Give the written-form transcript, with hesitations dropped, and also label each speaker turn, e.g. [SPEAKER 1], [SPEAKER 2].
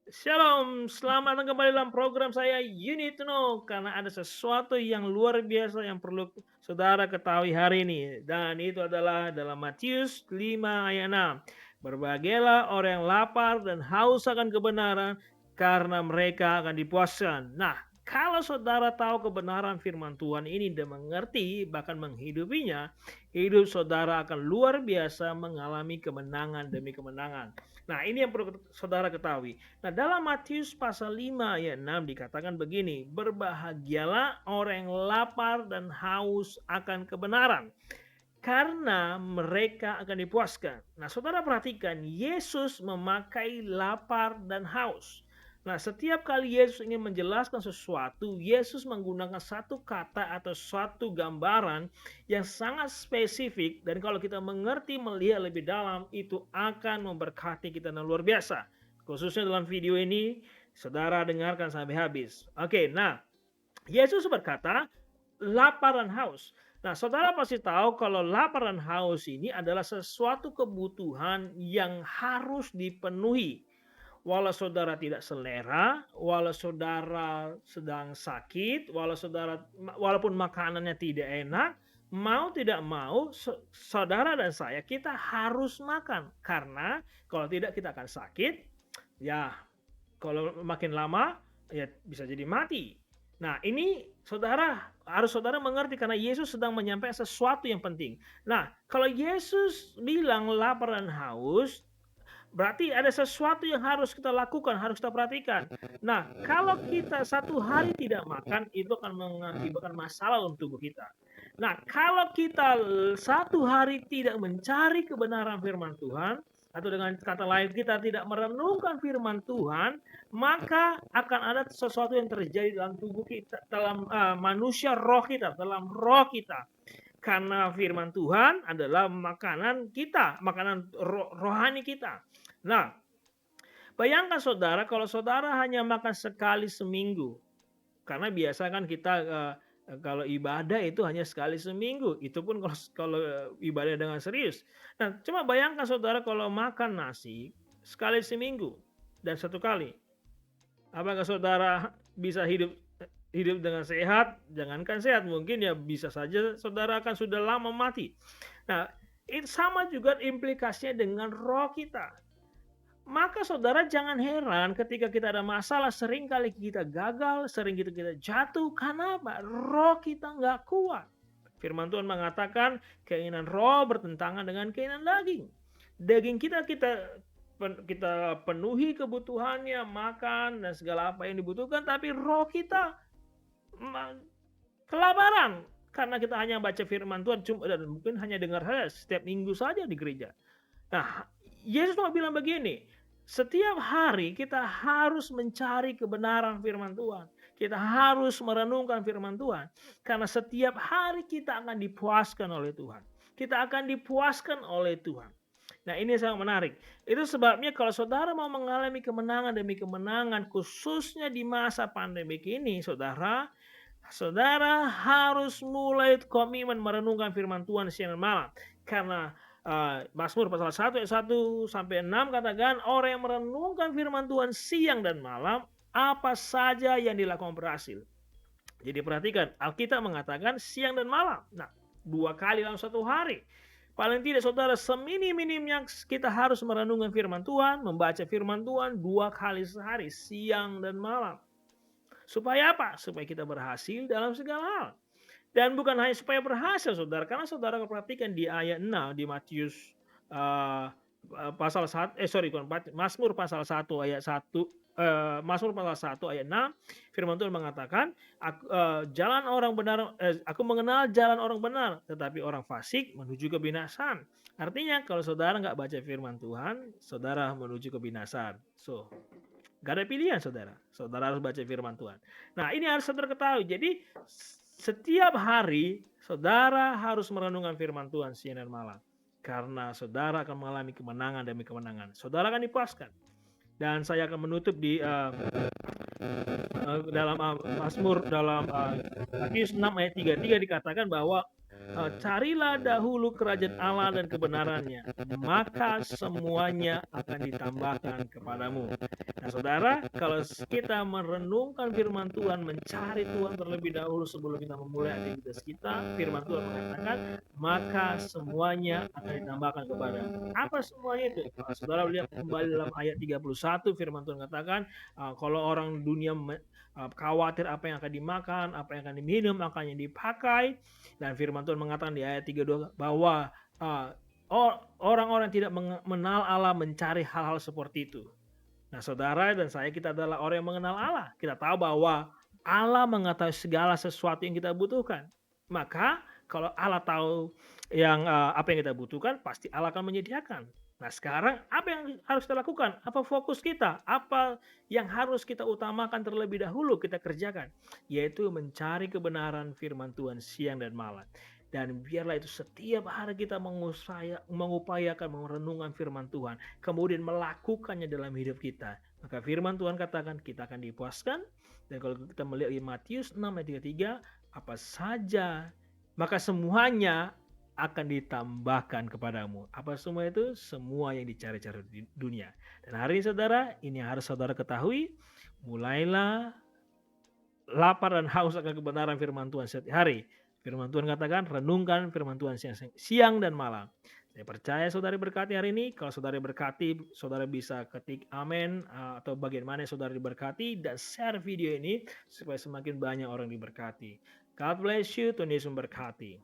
[SPEAKER 1] Shalom, selamat datang kembali dalam program saya You Need to Know karena ada sesuatu yang luar biasa yang perlu saudara ketahui hari ini dan itu adalah dalam Matius 5 ayat 6. Berbahagialah orang yang lapar dan haus akan kebenaran karena mereka akan dipuaskan. Nah, kalau saudara tahu kebenaran firman Tuhan ini dan mengerti bahkan menghidupinya, hidup saudara akan luar biasa mengalami kemenangan demi kemenangan. Nah, ini yang perlu saudara ketahui. Nah, dalam Matius pasal 5 ayat 6 dikatakan begini, berbahagialah orang yang lapar dan haus akan kebenaran, karena mereka akan dipuaskan. Nah, saudara perhatikan, Yesus memakai lapar dan haus. Nah, setiap kali Yesus ingin menjelaskan sesuatu, Yesus menggunakan satu kata atau suatu gambaran yang sangat spesifik dan kalau kita mengerti melihat lebih dalam itu akan memberkati kita dengan luar biasa. Khususnya dalam video ini, saudara dengarkan sampai habis. Oke, nah Yesus berkata, lapar dan haus. Nah, saudara pasti tahu kalau lapar dan haus ini adalah sesuatu kebutuhan yang harus dipenuhi. Walau saudara tidak selera, walau saudara sedang sakit, walaupun makanannya tidak enak, mau tidak mau saudara dan saya kita harus makan karena kalau tidak kita akan sakit. Ya, kalau makin lama ya bisa jadi mati. Nah, ini saudara mengerti karena Yesus sedang menyampaikan sesuatu yang penting. Nah, kalau Yesus bilang lapar dan haus, berarti ada sesuatu yang harus kita lakukan, harus kita perhatikan. Nah, kalau kita satu hari tidak makan, itu akan mengakibatkan masalah untuk tubuh kita. Nah, kalau kita satu hari tidak mencari kebenaran firman Tuhan, atau dengan kata lain kita tidak merenungkan firman Tuhan, maka akan ada sesuatu yang terjadi dalam tubuh kita, dalam manusia roh kita, dalam roh kita. Karena firman Tuhan adalah makanan kita, makanan rohani kita. Nah, bayangkan saudara kalau saudara hanya makan sekali seminggu. Karena biasa kan kita kalau ibadah itu hanya sekali seminggu. Itu pun kalau ibadah dengan serius. Nah, cuma bayangkan saudara kalau makan nasi sekali seminggu dan satu kali. Apakah saudara bisa hidup dengan sehat? Jangankan sehat, mungkin ya bisa saja saudara akan sudah lama mati. Nah, itu sama juga implikasinya dengan roh kita. Maka saudara jangan heran ketika kita ada masalah, sering kali kita gagal, sering kita jatuh. Karena apa? Roh kita nggak kuat. Firman Tuhan mengatakan keinginan roh bertentangan dengan keinginan daging. Daging kita penuhi kebutuhannya, makan dan segala apa yang dibutuhkan, tapi roh kita kelaparan karena kita hanya baca firman Tuhan dan mungkin hanya dengar saja setiap minggu saja di gereja. Nah, Yesus mau bilang begini, setiap hari kita harus mencari kebenaran firman Tuhan. Kita harus merenungkan firman Tuhan. Karena setiap hari kita akan dipuaskan oleh Tuhan. Kita akan dipuaskan oleh Tuhan. Nah, ini sangat menarik. Itu sebabnya kalau saudara mau mengalami kemenangan demi kemenangan, khususnya di masa pandemi ini, saudara harus mulai komitmen merenungkan firman Tuhan siang dan malam. Karena Mazmur pasal 1 ayat 1 sampai 6 katakan orang yang merenungkan firman Tuhan siang dan malam, apa saja yang dilakukan berhasil. Jadi perhatikan, Alkitab mengatakan siang dan malam. Nah, 2 kali dalam satu hari. Paling tidak saudara, seminim-minimnya kita harus merenungkan firman Tuhan, membaca firman Tuhan 2 kali sehari, siang dan malam. Supaya apa? Supaya kita berhasil dalam segala hal. Dan bukan hanya supaya berhasil, saudara. Karena saudara perhatikan di ayat 6 di Matius pasal 1, Mazmur pasal 1 ayat 1, Mazmur pasal 1 ayat 6, firman Tuhan mengatakan, jalan orang benar, aku mengenal jalan orang benar, tetapi orang fasik menuju kebinasaan. Artinya kalau saudara nggak baca firman Tuhan, saudara menuju kebinasaan. So, gak ada pilihan saudara. Saudara harus baca firman Tuhan. Nah, ini harus saudara ketahui. Jadi setiap hari saudara harus merenungkan firman Tuhan siang dan malam. Karena saudara akan mengalami kemenangan demi kemenangan. Saudara akan dipuaskan. Dan saya akan menutup di dalam Mazmur dalam Matius 6 ayat 33 dikatakan bahwa Carilah dahulu kerajaan Allah dan kebenarannya, maka semuanya akan ditambahkan kepadamu. Nah, saudara, kalau kita merenungkan firman Tuhan, mencari Tuhan terlebih dahulu sebelum kita memulai aktivitas kita, firman Tuhan mengatakan, maka semuanya akan ditambahkan kepadamu. Apa semuanya itu? Kalau saudara lihat kembali dalam ayat 31, firman Tuhan katakan, kalau orang dunia khawatir apa yang akan dimakan, apa yang akan diminum, apa yang dipakai, dan firman Tuhan mengatakan di ayat 32 bahwa orang-orang tidak mengenal Allah mencari hal-hal seperti itu. Nah, saudara dan saya, kita adalah orang yang mengenal Allah. Kita tahu bahwa Allah mengetahui segala sesuatu yang kita butuhkan. Maka kalau Allah tahu apa yang kita butuhkan, pasti Allah akan menyediakan. Nah, sekarang apa yang harus kita lakukan? Apa fokus kita? Apa yang harus kita utamakan terlebih dahulu kita kerjakan? Yaitu mencari kebenaran firman Tuhan siang dan malam. Dan biarlah itu setiap hari kita mengupayakan merenungkan firman Tuhan, kemudian melakukannya dalam hidup kita. Maka firman Tuhan katakan kita akan dipuaskan. Dan kalau kita melihat di Matius 6 ayat 33, apa saja, maka semuanya akan ditambahkan kepadamu. Apa semua itu? Semua yang dicari-cari di dunia. Dan hari ini saudara, ini yang harus saudara ketahui, mulailah lapar dan haus akan kebenaran firman Tuhan setiap hari. Firman Tuhan katakan, renungkan firman Tuhan siang dan malam. Saya percaya saudara berkati hari ini. Kalau saudara berkati, saudara bisa ketik amin atau bagian mana saudara diberkati dan share video ini supaya semakin banyak orang diberkati. God bless you, Tuhan Yesus memberkati.